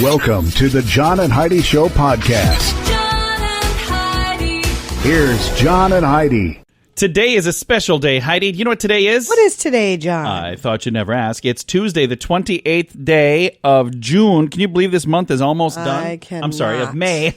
Welcome to the John and Heidi Show podcast. John and Heidi. Here's John and Heidi. Today is a special day, Heidi. Do you know what today is? What is today, John? I thought you'd never ask. It's Tuesday, the 28th day of June. Can you believe this month is almost done? I cannot. I'm sorry, of May.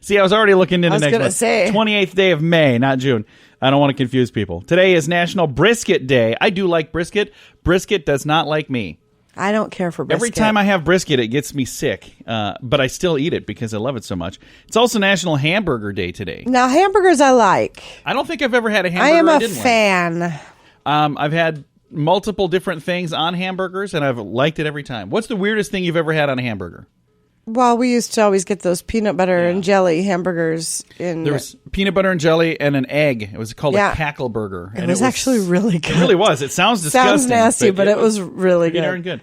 See, I was already looking into next month. I was going to say. 28th day of May, not June. I don't want to confuse people. Today is National Brisket Day. I do like brisket. Brisket does not like me. I don't care for brisket. Every time I have brisket, it gets me sick, but I still eat it because I love it so much. It's also National Hamburger Day today. Now, hamburgers I like. I don't think I've ever had a hamburger I am a didn't like. fan. I've had multiple different things on hamburgers, and I've liked it every time. What's the weirdest thing you've ever had on a hamburger? Well, we used to always get those peanut butter and jelly hamburgers. There was peanut butter and jelly and an egg. It was called a cackle burger. It was actually really good. It really was. It sounds disgusting. Sounds nasty, but it was really pretty good. darn good.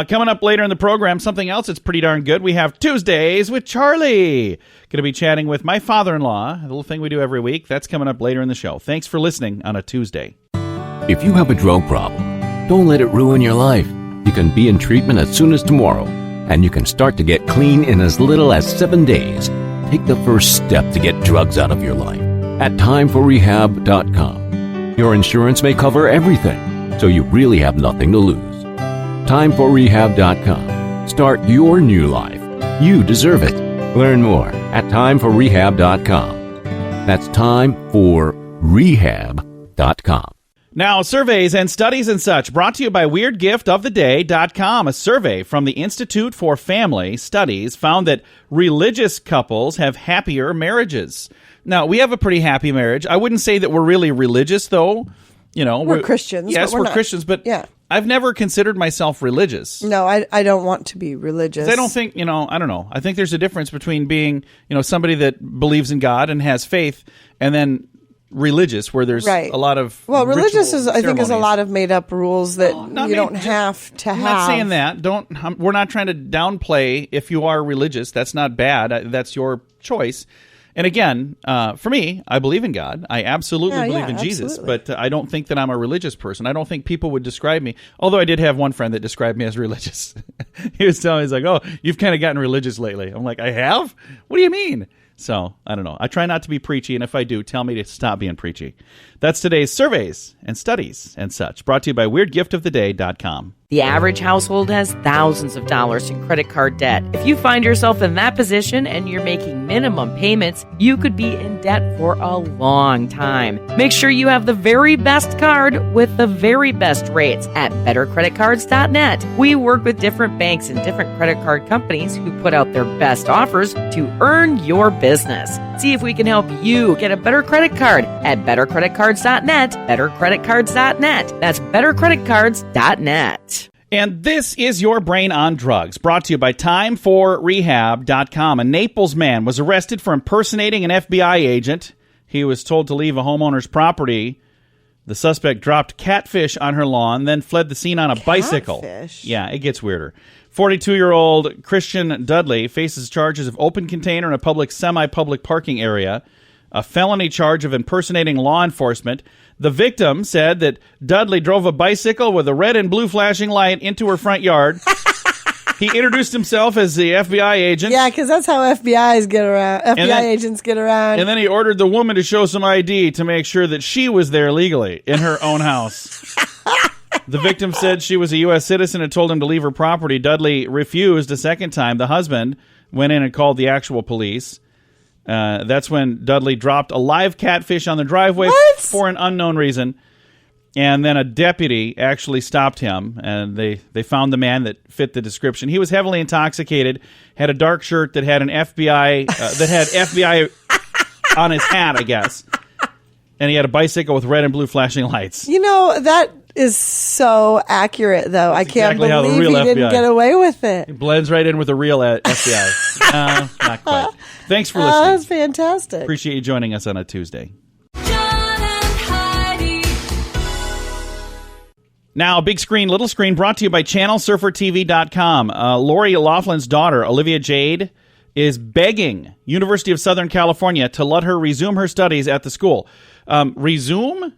Coming up later in the program, something else that's pretty darn good. We have Tuesdays with Charlie. Going to be chatting with my father-in-law, a little thing we do every week. That's coming up later in the show. Thanks for listening on a Tuesday. If you have a drug problem, don't let it ruin your life. You can be in treatment as soon as tomorrow, and you can start to get clean in as little as 7 days. Take the first step to get drugs out of your life at timeforrehab.com. Your insurance may cover everything, so you really have nothing to lose. timeforrehab.com. Start your new life. You deserve it. Learn more at timeforrehab.com. That's timeforrehab.com. Now, surveys and studies and such, brought to you by WeirdGiftOfTheDay.com. A survey from the Institute for Family Studies found that religious couples have happier marriages. Now, we have a pretty happy marriage. I wouldn't say that we're really religious, though. You know, we're Christians. Yes, but we're Christians, but yeah. I've never considered myself religious. No, I don't want to be religious. I don't think, I don't know. I think there's a difference between being, somebody that believes in God and has faith, and then religious, where there's a lot of religious is, I think, is a ceremonies. lot of made up rules that you don't have to have. I'm not saying that. We're not trying to downplay if you are religious. That's not bad. That's your choice. And again, for me, I believe in God. I absolutely believe in Jesus, but I don't think that I'm a religious person. I don't think people would describe me, although I did have one friend that described me as religious. He was telling me, he's like, oh, you've kind of gotten religious lately. I'm like, I have? What do you mean? So, I don't know. I try not to be preachy, and if I do, tell me to stop being preachy. That's today's surveys and studies and such, brought to you by WeirdGiftOfTheDay.com. The average household has thousands of dollars in credit card debt. If you find yourself in that position and you're making minimum payments, you could be in debt for a long time. Make sure you have the very best card with the very best rates at BetterCreditCards.net. We work with different banks and different credit card companies who put out their best offers to earn your business. See if we can help you get a better credit card at BetterCreditCards.net, BetterCreditCards.net. That's BetterCreditCards.net. And this is Your Brain on Drugs, brought to you by TimeForRehab.com. A Naples man was arrested for impersonating an FBI agent. He was told to leave a homeowner's property. The suspect dropped catfish on her lawn, then fled the scene on a bicycle. Yeah, it gets weirder. 42-year-old Christian Dudley faces charges of open container in a public, semi-public parking area, a felony charge of impersonating law enforcement. The victim said that Dudley drove a bicycle with a red and blue flashing light into her front yard. He introduced himself as the FBI agent. Yeah, because that's how FBI's get around. Agents get around. And then he ordered the woman to show some ID to make sure that she was there legally in her own house. The victim said she was a U.S. citizen and told him to leave her property. Dudley refused a second time. The husband went in and called the actual police. That's when Dudley dropped a live catfish on the driveway for an unknown reason. And then a deputy actually stopped him, and they found the man that fit the description. He was heavily intoxicated, had a dark shirt that had an FBI that had FBI on his hat, I guess. And he had a bicycle with red and blue flashing lights. That is so accurate, though. I can't believe he didn't get away with it. It blends right in with the real FBI. Not quite. Thanks for listening. That's fantastic. Appreciate you joining us on a Tuesday. John and Heidi. Now, big screen, little screen, brought to you by ChannelSurferTV.com. Lori Laughlin's daughter, Olivia Jade, is begging University of Southern California to let her resume her studies at the school. Resume?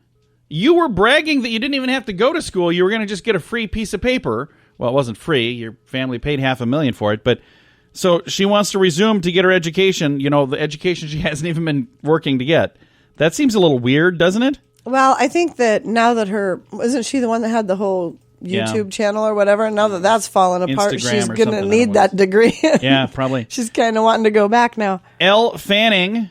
You were bragging that you didn't even have to go to school. You were going to just get a free piece of paper. Well, it wasn't free. Your family paid $500,000 for it. But So she wants to resume to get her education, the education she hasn't even been working to get. That seems a little weird, doesn't it? Well, I think that now that isn't she the one that had the whole YouTube channel or whatever? Now that that's fallen apart, Instagram she's or going to something, need that degree. Yeah, probably. She's kind of wanting to go back now. Elle Fanning,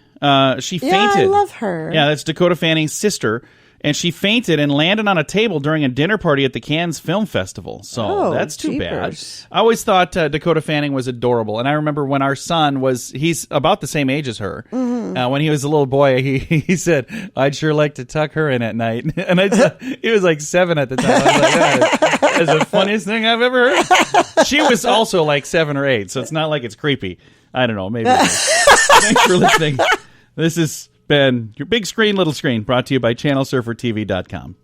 she fainted. Yeah, I love her. Yeah, that's Dakota Fanning's sister. And she fainted and landed on a table during a dinner party at the Cannes Film Festival. So that's too jeepers. bad. I always thought Dakota Fanning was adorable. And I remember when our son he's about the same age as her. Mm-hmm. When he was a little boy, he said, I'd sure like to tuck her in at night. And he was like 7 at the time. I was like, that is the funniest thing I've ever heard. She was also like 7 or 8, so it's not like it's creepy. I don't know, maybe. Thanks for listening. This has been your Big Screen, Little Screen, brought to you by ChannelSurferTV.com.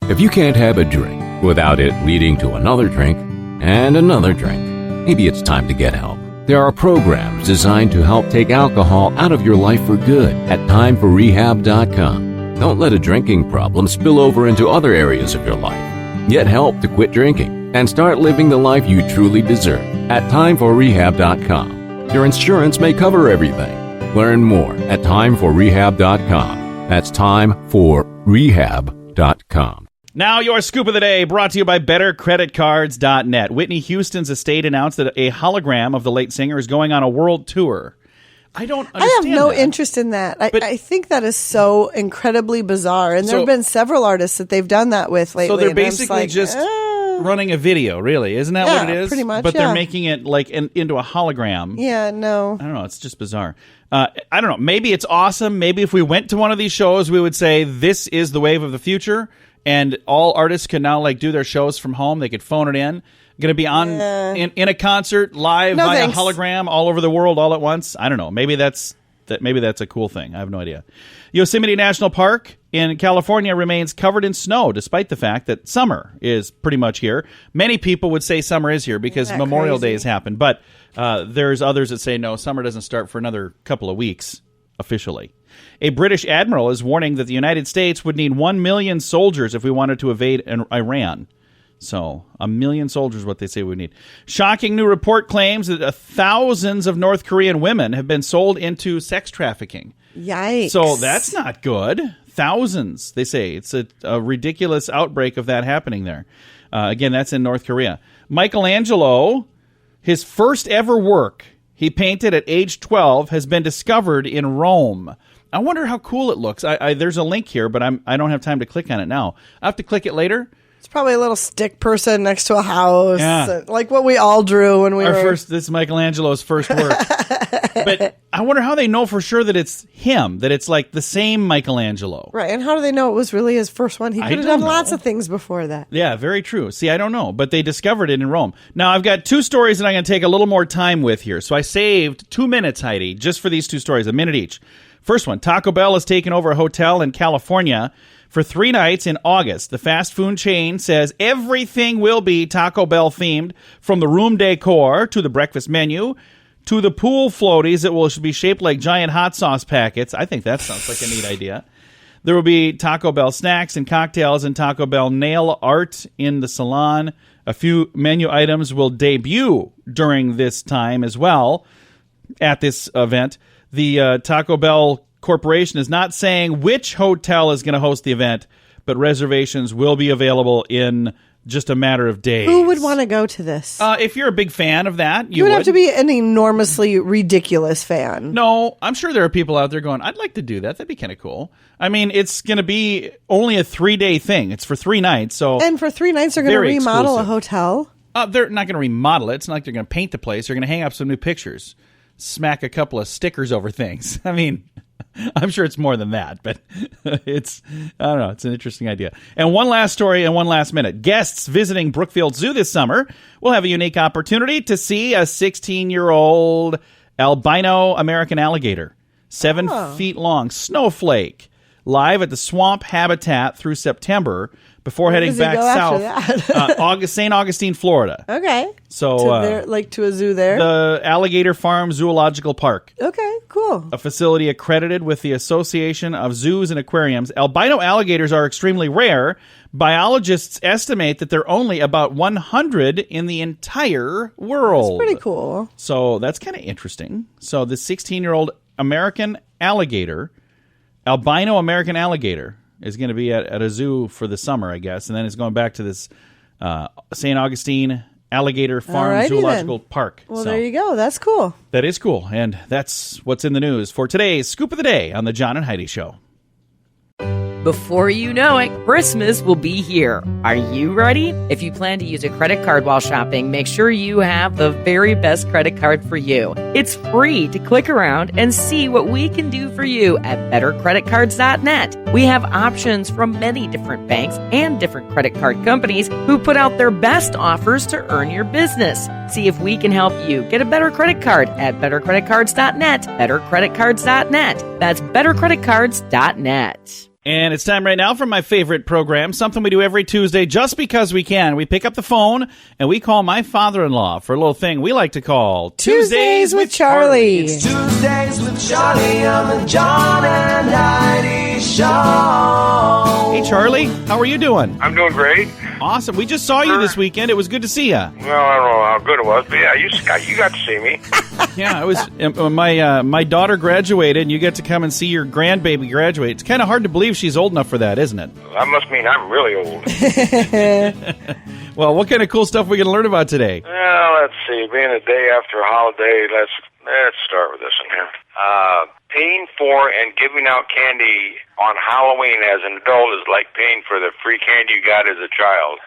If you can't have a drink without it leading to another drink and another drink, maybe it's time to get help. There are programs designed to help take alcohol out of your life for good at TimeForRehab.com. Don't let a drinking problem spill over into other areas of your life. Get help to quit drinking and start living the life you truly deserve at TimeForRehab.com. Your insurance may cover everything. Learn more at TimeForRehab.com. That's TimeForRehab.com. Now your scoop of the day, brought to you by BetterCreditCards.net. Whitney Houston's estate announced that a hologram of the late singer is going on a world tour. I don't understand I have no that. interest in that. I think that is so incredibly bizarre. And there have been several artists that they've done that with lately. So they're basically just running a video, really. Isn't that what it is? Pretty much, But they're making it like into a hologram. Yeah, no. I don't know. It's just bizarre. I don't know. Maybe it's awesome. Maybe if we went to one of these shows, we would say this is the wave of the future, and all artists can now do their shows from home. They could phone it in. Going to be on in a concert live via hologram all over the world all at once. I don't know. Maybe that's a cool thing. I have no idea. Yosemite National Park in California remains covered in snow, despite the fact that summer is pretty much here. Many people would say summer is here because Memorial Day has happened, but there's others that say no, summer doesn't start for another couple of weeks officially. A British admiral is warning that the United States would need 1 million soldiers if we wanted to evade Iran. So, 1 million soldiers, what they say we need. Shocking new report claims that thousands of North Korean women have been sold into sex trafficking. Yikes. So, that's not good. Thousands, they say. It's a ridiculous outbreak of that happening there. Again, that's in North Korea. Michelangelo, his first ever work he painted at age 12 has been discovered in Rome. I wonder how cool it looks. There's a link here, but I don't have time to click on it now. I have to click it later. It's probably a little stick person next to a house, yeah. Like what we all drew when we were. This is Michelangelo's first work. But I wonder how they know for sure that it's him, that it's like the same Michelangelo. Right, and how do they know it was really his first one? He could have done lots of things before that. Yeah, very true. See, I don't know, but they discovered it in Rome. Now, I've got 2 stories that I'm going to take a little more time with here. So I saved 2 minutes, Heidi, just for these 2 stories, a minute each. First one, Taco Bell has taken over a hotel in California for 3 nights in August. The fast food chain says everything will be Taco Bell themed, from the room decor to the breakfast menu to the pool floaties that will be shaped like giant hot sauce packets. I think that sounds like a neat idea. There will be Taco Bell snacks and cocktails and Taco Bell nail art in the salon. A few menu items will debut during this time as well at this event. The Taco Bell Corporation is not saying which hotel is going to host the event, but reservations will be available in just a matter of days. Who would want to go to this? If you're a big fan of that, you would have to be an enormously ridiculous fan. No, I'm sure there are people out there going, I'd like to do that. That'd be kind of cool. I mean, it's going to be only a 3-day thing. It's for 3 nights. And for 3 nights, they're going to remodel a hotel? They're not going to remodel it. It's not like they're going to paint the place. They're going to hang up some new pictures, smack a couple of stickers over things. I mean, I'm sure it's more than that, but I don't know, it's an interesting idea. And one last story and one last minute. Guests visiting Brookfield Zoo this summer will have a unique opportunity to see a 16-year-old albino American alligator, 7 feet long, Snowflake, live at the swamp habitat through September. before Where heading does he back go south. after St. Augustine, Florida. Okay. So to a zoo there. the Alligator Farm Zoological Park. Okay, cool. A facility accredited with the Association of Zoos and Aquariums. Albino alligators are extremely rare. Biologists estimate that there are only about 100 in the entire world. Pretty cool. So that's kind of interesting. So the 16-year-old albino American alligator, is going to be at a zoo for the summer, I guess. And then it's going back to this St. Augustine Alligator Farm Alrighty Zoological Park. Well, there you go. That's cool. That is cool. And that's what's in the news for today's Scoop of the Day on the John and Heidi Show. Before you know it, Christmas will be here. Are you ready? If you plan to use a credit card while shopping, make sure you have the very best credit card for you. It's free to click around and see what we can do for you at bettercreditcards.net. We have options from many different banks and different credit card companies who put out their best offers to earn your business. See if we can help you get a better credit card at bettercreditcards.net. Bettercreditcards.net. That's bettercreditcards.net. And it's time right now for my favorite program, something we do every Tuesday just because we can. We pick up the phone and we call my father-in-law for a little thing we like to call Tuesdays with Charlie. Tuesdays with Charlie on the John and Heidi Show. Hey, Charlie, how are you doing? I'm doing great. Awesome. We just saw you this weekend. It was good to see you. Well, I don't know how good it was, but yeah, you got to see me. Yeah, it was. My daughter graduated, and you get to come and see your grandbaby graduate. It's kind of hard to believe she's old enough for that, isn't it? That must mean I'm really old. Well, what kind of cool stuff are we going to learn about today? Well, let's see. Being a day after a holiday, let's start with this one here. Paying for and giving out candy on Halloween as an adult is like paying for the free candy you got as a child.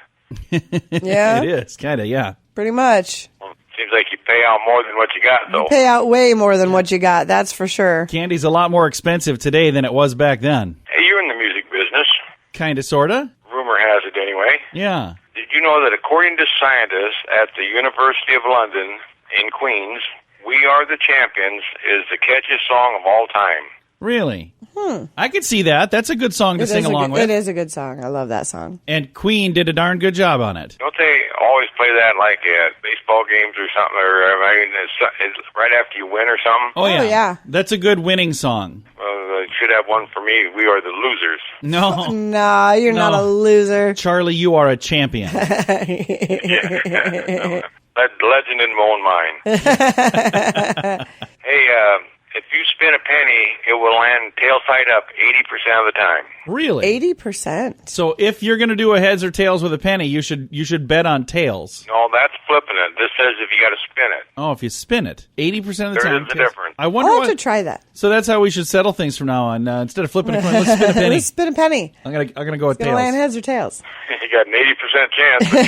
Yeah. It is, kind of, yeah. Pretty much. Seems like you pay out more than what you got, though. You pay out way more than what you got, that's for sure. Candy's a lot more expensive today than it was back then. Hey, you're in the music business. Kind of, sort of. Rumor has it anyway. Yeah. Did you know that according to scientists at the University of London in Queens, We Are the Champions is the catchiest song of all time? Really? I could see that. That's a good song to sing along with. It is a good song. I love that song. And Queen did a darn good job on it. Don't they always play that like at baseball games or something? Or I mean, it's right after you win or something? Oh, yeah. Yeah. That's a good winning song. They should have one for me. We Are the Losers. No. Nah, you're not a loser. Charlie, you are a champion. Legend in my own mind. Hey, if you spin a penny, it will land tail side up 80% of the time. Really? 80%. So if you're going to do a heads or tails with a penny, you should bet on tails. No, that's flipping it. This says if you got to spin it. Oh, if you spin it 80% of the There time. is a tails. difference. I wonder I'll have what. to try that. So that's how we should settle things from now on. Instead of flipping a coin, let's spin a penny. Let's spin a penny. I'm gonna go with Gonna land tails. heads or tails. You got an 80% chance, but you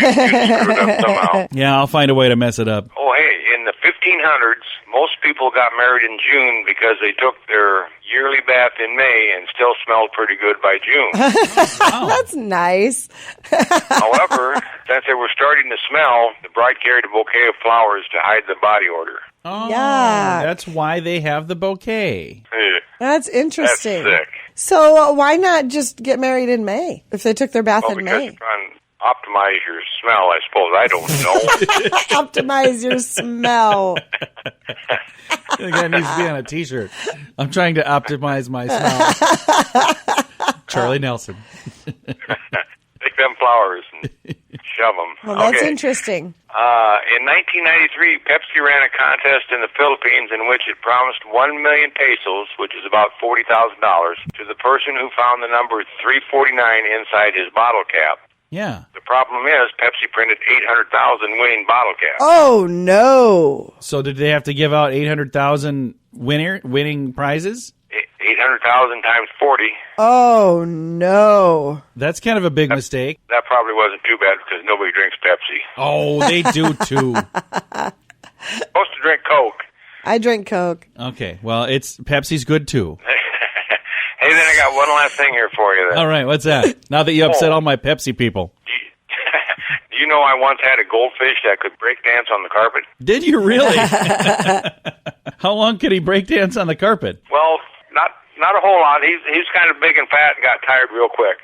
screwed up somehow. Yeah, I'll find a way to mess it up. Oh, hey, in the 1500s, most people got married in June because they took their yearly bath in May and still smelled pretty good by June. That's nice. However, since they were starting to smell, the bride carried a bouquet of flowers to hide the body odor. Oh, Yeah. that's why they have the bouquet. That's That's interesting. sick. So why not just get married in May if they took their bath Well, in because May? you're trying to optimize your smell, I suppose. I don't know. Optimize your smell. I think that needs to be on a T-shirt. I'm trying to optimize my smell. Charlie Nelson. Take them flowers and shove them. Well, that's okay. interesting. In 1993, Pepsi ran a contest in the Philippines in which it promised 1 million pesos, which is about $40,000, to the person who found the number 349 inside his bottle cap. Yeah. The problem is Pepsi printed 800,000 winning bottle caps. Oh, no. So did they have to give out 800,000 winning prizes? 800,000 times 40. Oh, no. That's kind of a big mistake. That probably wasn't too bad because nobody drinks Pepsi. Oh, they do too. Supposed to drink Coke. I drink Coke. Okay, well, Pepsi's good too. Hey, then I got one last thing here for you. Then. All right, what's that? Now that you upset all my Pepsi people. Do you know I once had a goldfish that could break dance on the carpet? Did you really? How long could he break dance on the carpet? Well, not Not a whole lot. He's kind of big and fat and got tired real quick.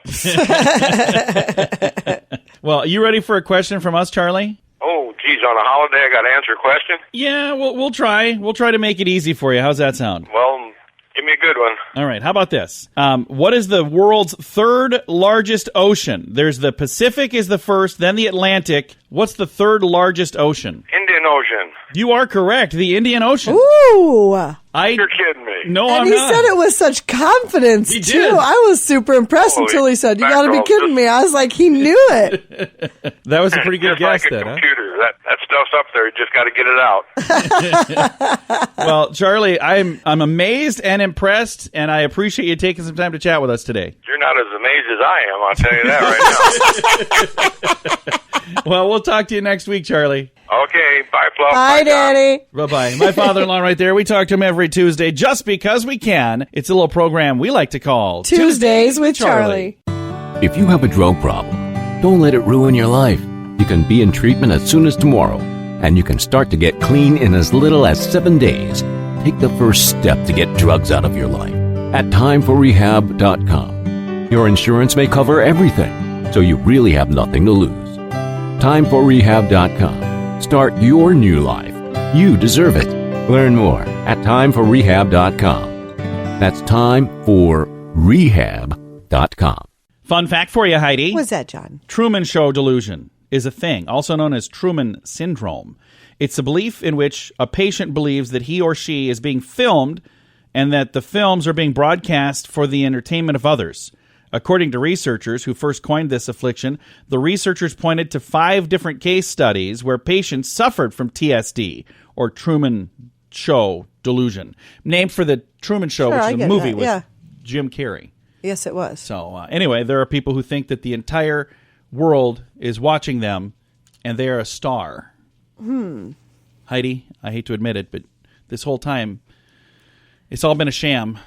Well, you ready for a question from us, Charlie? Oh, geez, on a holiday I got to answer a question? Yeah, we'll try. We'll try to make it easy for you. How's that sound? Well, give me a good one. All right, how about this? What is the world's third largest ocean? There's the Pacific is the first, then the Atlantic. What's the third largest ocean? Indian Ocean. You are correct, the Indian Ocean. Ooh. You're kidding me. No, And I'm he not. said it with such confidence, He too. did. I was super impressed Holy until he said, you got to be mackerel. kidding me. I was like, he knew it. That was a pretty good Just guess like a then, huh? computer. That stuff's up there. You just got to get it out. Well, Charlie, I'm amazed and impressed, and I appreciate you taking some time to chat with us today. You're not as amazed as I am, I'll tell you that right now. Well, we'll talk to you next week, Charlie. Okay, bye, Fluff. Bye, John. Daddy. Bye-bye. My father-in-law right there. We talk to him every Tuesday just because we can. It's a little program we like to call Tuesdays with Charlie. If you have a drug problem, don't let it ruin your life. You can be in treatment as soon as tomorrow, and you can start to get clean in as little as 7 days. Take the first step to get drugs out of your life at timeforrehab.com. Your insurance may cover everything, so you really have nothing to lose. Timeforrehab.com. Start your new life. You deserve it. Learn more at timeforrehab.com. That's timeforrehab.com. Fun fact for you, Heidi. What's that, John? Truman Show delusion is a thing, also known as Truman Syndrome. It's a belief in which a patient believes that he or she is being filmed and that the films are being broadcast for the entertainment of others. According to researchers who first coined this affliction, the researchers pointed to 5 different case studies where patients suffered from TSD, or Truman Show delusion, named for the Truman Show, Sure, I which is a get movie that, with yeah. Jim Carrey. Yes, it was. So anyway, there are people who think that the entire world is watching them, and they are a star. Heidi, I hate to admit it, but this whole time, it's all been a sham.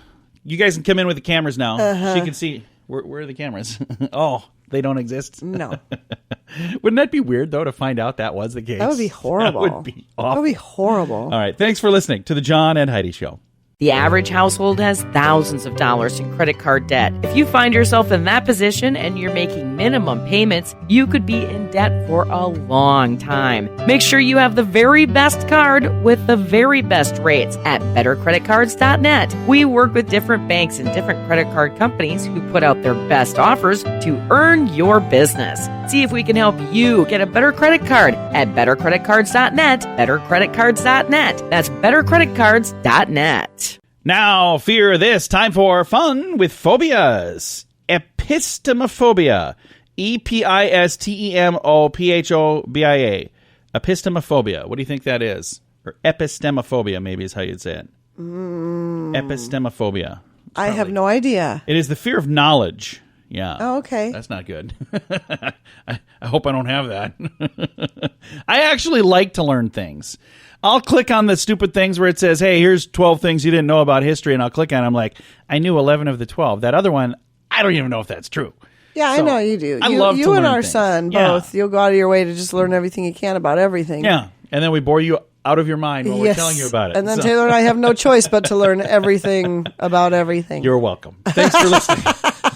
You guys can come in with the cameras now. She can see. Where are the cameras? Oh, they don't exist? No. Wouldn't that be weird, though, to find out that was the case? That would be horrible. That would be awful. That would be horrible. All right, thanks for listening to the John and Heidi Show. The average household has thousands of dollars in credit card debt. If you find yourself in that position and you're making minimum payments, you could be in debt for a long time. Make sure you have the very best card with the very best rates at bettercreditcards.net. We work with different banks and different credit card companies who put out their best offers to earn your business. See if we can help you get a better credit card at bettercreditcards.net, bettercreditcards.net. That's bettercreditcards.net. Now, fear this. Time for fun with phobias. Epistemophobia. Epistemophobia. Epistemophobia. What do you think that is? Or epistemophobia, maybe is how you'd say it. Epistemophobia. I have no idea. It is the fear of knowledge. Yeah. Oh, okay. That's not good. I hope I don't have that. I actually like to learn things. I'll click on the stupid things where it says, hey, here's 12 things you didn't know about history, and I'll click on it. I'm like, I knew 11 of the 12. That other one, I don't even know if that's true. Yeah, I So, know you do. I You, love to you and learn our things. son Yeah. both. You'll go out of your way to just learn everything you can about everything. Yeah. And then we bore you out of your mind when we're telling you about it. And then So- Taylor and I have no choice but to learn everything about everything. You're welcome. Thanks for listening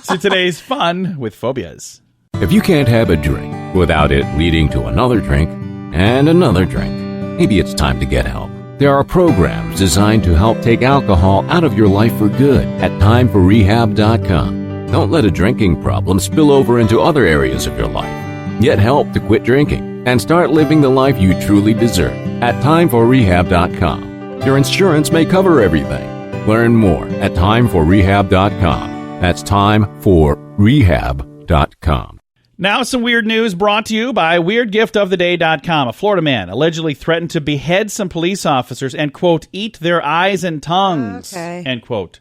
to today's Fun with Phobias. If you can't have a drink without it leading to another drink and another drink, maybe it's time to get help. There are programs designed to help take alcohol out of your life for good at timeforrehab.com. Don't let a drinking problem spill over into other areas of your life. Get help to quit drinking and start living the life you truly deserve at timeforrehab.com. Your insurance may cover everything. Learn more at timeforrehab.com. That's timeforrehab.com. Now, some weird news brought to you by WeirdGiftOfTheDay.com. A Florida man allegedly threatened to behead some police officers and, quote, eat their eyes and tongues, Okay. end quote.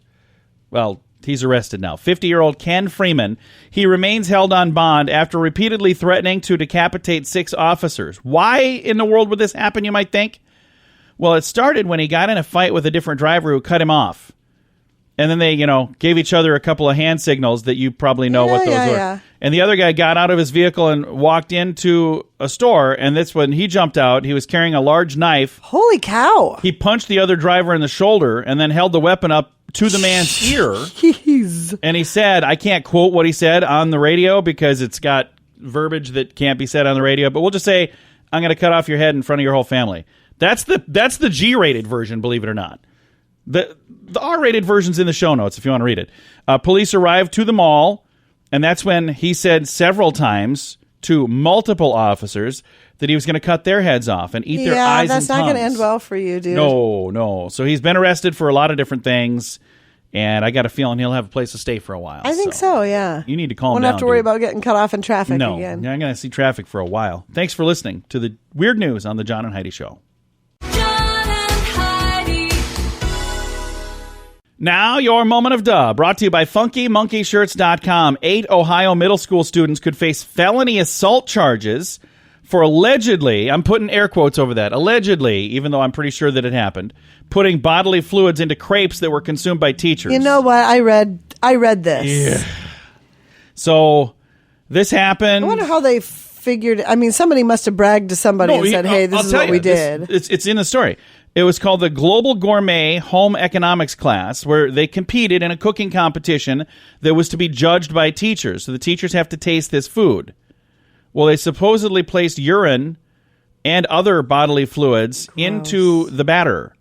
Well, he's arrested now. 50-year-old Ken Freeman. He remains held on bond after repeatedly threatening to decapitate 6 officers. Why in the world would this happen, you might think? Well, it started when he got in a fight with a different driver who cut him off. And then they, gave each other a couple of hand signals that you probably know what those were. Yeah. And the other guy got out of his vehicle and walked into a store. And that's when he jumped out. He was carrying a large knife. Holy cow. He punched the other driver in the shoulder and then held the weapon up to the man's ear. Jeez. And he said, I can't quote what he said on the radio because it's got verbiage that can't be said on the radio, but we'll just say, I'm going to cut off your head in front of your whole family. That's the G-rated version, believe it or not. The R-rated version's in the show notes if you want to read it. Police arrived to the mall, and that's when he said several times to multiple officers that he was going to cut their heads off and eat their eyes and tongues. Yeah, that's not going to end well for you, dude. No. So he's been arrested for a lot of different things, and I got a feeling he'll have a place to stay for a while. I think so, yeah. You need to calm down. Won't have to worry dude. about getting cut off in traffic No, again. I'm going to see traffic for a while. Thanks for listening to the weird news on the John and Heidi Show. John and Heidi. Now, your moment of duh, brought to you by FunkyMonkeyShirts.com. 8 Ohio middle school students could face felony assault charges for allegedly, I'm putting air quotes over that, allegedly, even though I'm pretty sure that it happened, putting bodily fluids into crepes that were consumed by teachers. You know what? I read this. Yeah. So, this happened. I wonder how they figured. I mean, somebody must have bragged to somebody and said, "Hey, this is what we did." It's in the story. It was called the Global Gourmet Home Economics class, where they competed in a cooking competition that was to be judged by teachers. So the teachers have to taste this food. Well, they supposedly placed urine and other bodily fluids into the batter.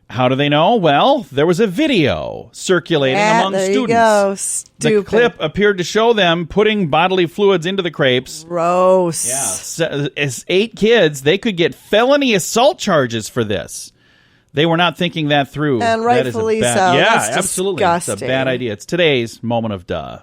How do they know? Well, there was a video circulating among there students. You go. Stupid. The clip appeared to show them putting bodily fluids into the crepes. Gross. Yeah. So, as 8 kids, they could get felony assault charges for this. They were not thinking that through. And rightfully that is so. Yeah, That's absolutely. disgusting. It's a bad idea. It's today's moment of duh.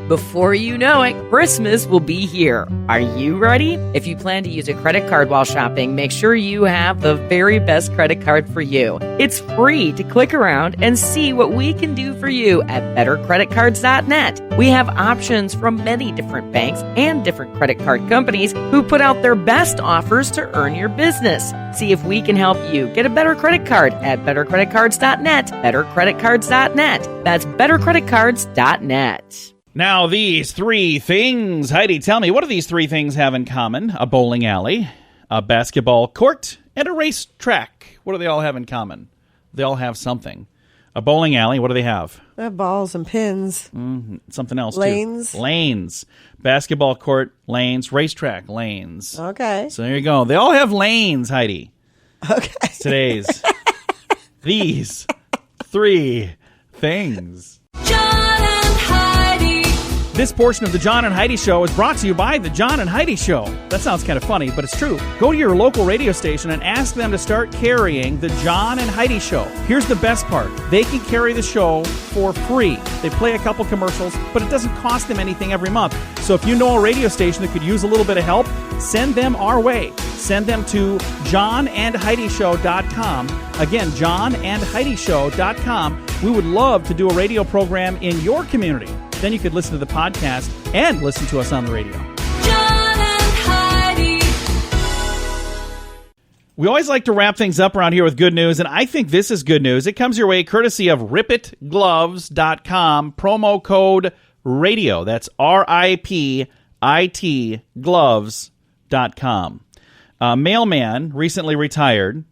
Before you know it, Christmas will be here. Are you ready? If you plan to use a credit card while shopping, make sure you have the very best credit card for you. It's free to click around and see what we can do for you at bettercreditcards.net. We have options from many different banks and different credit card companies who put out their best offers to earn your business. See if we can help you get a better credit card at bettercreditcards.net. Bettercreditcards.net. That's bettercreditcards.net. Now, these 3 things. Heidi, tell me, what do these 3 things have in common? A bowling alley, a basketball court, and a racetrack. What do they all have in common? They all have something. A bowling alley, what do they have? They have balls and pins. Something else, Lanes. too. Lanes. Basketball court, lanes. Racetrack, lanes. Okay. So there you go. They all have lanes, Heidi. Okay. Today's. These 3 things. John and Heidi. This portion of the John and Heidi Show is brought to you by the John and Heidi Show. That sounds kind of funny, but it's true. Go to your local radio station and ask them to start carrying the John and Heidi Show. Here's the best part. They can carry the show for free. They play a couple commercials, but it doesn't cost them anything every month. So if you know a radio station that could use a little bit of help, send them our way. Send them to johnandheidishow.com. Again, johnandheidishow.com. We would love to do a radio program in your community. Then you could listen to the podcast and listen to us on the radio. John and Heidi. We always like to wrap things up around here with good news, and I think this is good news. It comes your way courtesy of ripitgloves.com, promo code radio. That's RIPIT gloves.com. Mailman recently retired,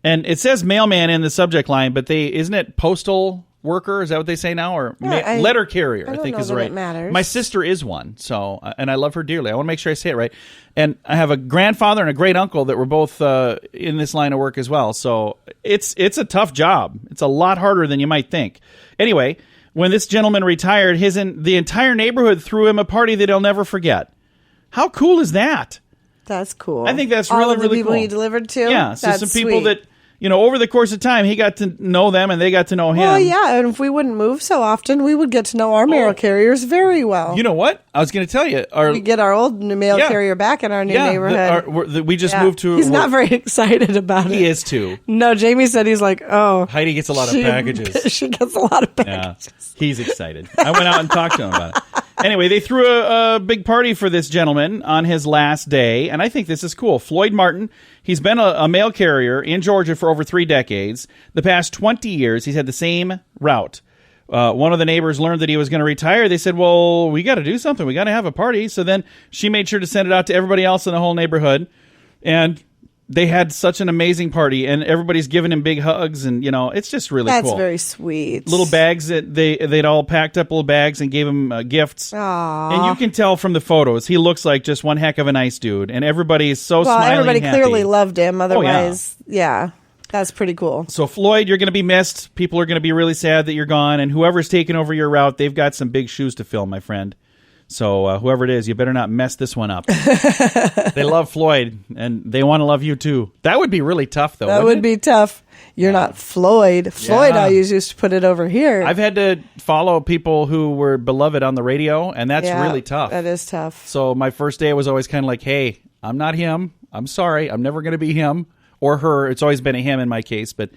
and it says mailman in the subject line, but isn't it postal worker? Is that what they say now? Or letter carrier, I think is right. It matters. My sister is one, so and I love her dearly. I want to make sure I say it right. And I have a grandfather and a great uncle that were both in this line of work as well. So it's a tough job. It's a lot harder than you might think. Anyway, when this gentleman retired, the entire neighborhood threw him a party that he'll never forget. How cool is that? That's cool. I think that's All really, of the really people cool. he delivered to? Yeah, so That's some people sweet. that, over the course of time, he got to know them and they got to know him. Well, yeah, and if we wouldn't move so often, we would get to know our mail carriers very well. You know what? I was going to tell you. We get our old mail carrier back in our new neighborhood. We just moved to... He's not very excited about it. He is too. No, Jamie said he's like, oh. Heidi gets a lot of packages. She gets a lot of packages. Yeah, he's excited. I went out and talked to him about it. Anyway, they threw a big party for this gentleman on his last day, and I think this is cool. Floyd Martin, he's been a mail carrier in Georgia for over 3 decades. The past 20 years, he's had the same route. One of the neighbors learned that he was going to retire. They said, well, we got to do something. We got to have a party. So then she made sure to send it out to everybody else in the whole neighborhood. And they had such an amazing party, and everybody's giving him big hugs, and it's just really That's cool. very sweet. Little bags that they'd all packed up little bags and gave him gifts. Aww. And you can tell from the photos, he looks like just one heck of a nice dude, and everybody is so well, smiling. everybody and happy. clearly loved him. Otherwise, yeah, that's pretty cool. So Floyd, you're going to be missed. People are going to be really sad that you're gone, and whoever's taking over your route, they've got some big shoes to fill, my friend. So whoever it is, you better not mess this one up. They love Floyd, and they want to love you too. That would be really tough, though. That would be tough. You're not Floyd. Floyd, I used to put it over here. I've had to follow people who were beloved on the radio, and that's Yeah, really tough. That is tough. So my first day was always kind of like, hey, I'm not him. I'm sorry. I'm never going to be him or her. It's always been a him in my case, but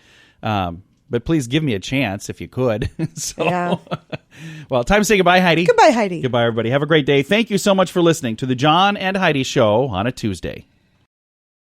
please give me a chance if you could. Yeah. Well, time to say goodbye, Heidi. Goodbye, Heidi. Goodbye, everybody. Have a great day. Thank you so much for listening to the John and Heidi Show on a Tuesday.